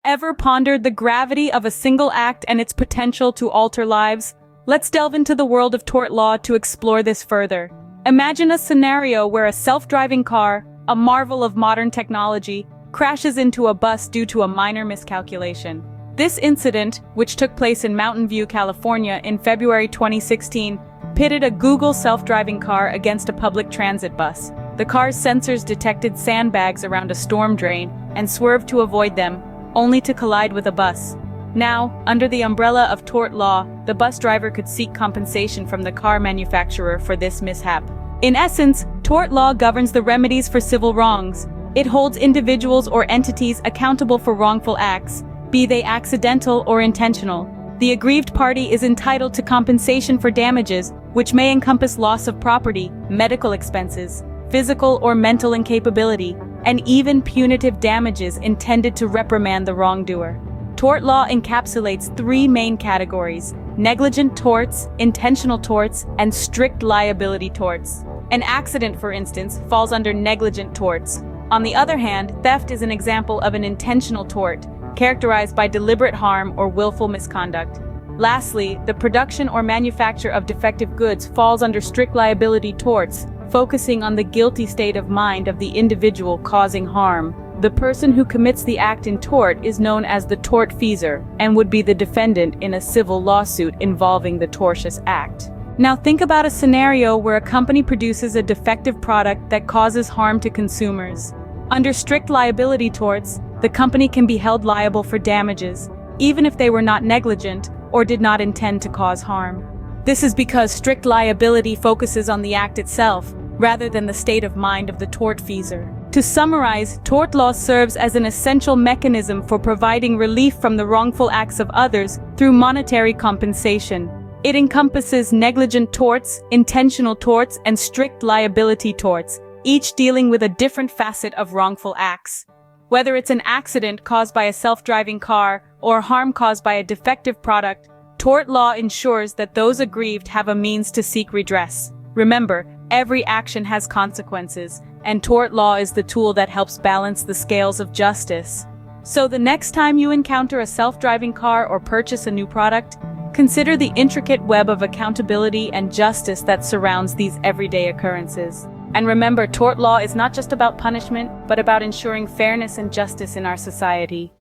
Ever pondered the gravity of a single act and its potential to alter lives? Let's delve into the world of tort law to explore this further. Imagine a scenario where a self-driving car, a marvel of modern technology, crashes into a bus due to a minor miscalculation. This incident, which took place in Mountain View, California in February 2016, pitted a Google self-driving car against a public transit bus. The car's sensors detected sandbags around a storm drain and swerved to avoid them, only to collide with a bus. Now, under the umbrella of tort law, the bus driver could seek compensation from the car manufacturer for this mishap. In essence, tort law governs the remedies for civil wrongs. It holds individuals or entities accountable for wrongful acts, be they accidental or intentional. The aggrieved party is entitled to compensation for damages, which may encompass loss of property, medical expenses, physical or mental incapability, and even punitive damages intended to reprimand the wrongdoer. Tort law encapsulates three main categories: negligent torts, intentional torts, and strict liability torts. An accident, for instance, falls under negligent torts. On the other hand, theft is an example of an intentional tort, characterized by deliberate harm or willful misconduct. Lastly, the production or manufacture of defective goods falls under strict liability torts, focusing on the guilty state of mind of the individual causing harm. The person who commits the act in tort is known as the tortfeasor and would be the defendant in a civil lawsuit involving the tortious act. Now think about a scenario where a company produces a defective product that causes harm to consumers. Under strict liability torts, the company can be held liable for damages, even if they were not negligent or did not intend to cause harm. This is because strict liability focuses on the act itself, rather than the state of mind of the tortfeasor. To summarize, tort law serves as an essential mechanism for providing relief from the wrongful acts of others through monetary compensation. It encompasses negligent torts, intentional torts, and strict liability torts, each dealing with a different facet of wrongful acts. Whether it's an accident caused by a self-driving car or harm caused by a defective product, tort law ensures that those aggrieved have a means to seek redress. Remember, every action has consequences, and tort law is the tool that helps balance the scales of justice. So the next time you encounter a self-driving car or purchase a new product, consider the intricate web of accountability and justice that surrounds these everyday occurrences. And remember, tort law is not just about punishment, but about ensuring fairness and justice in our society.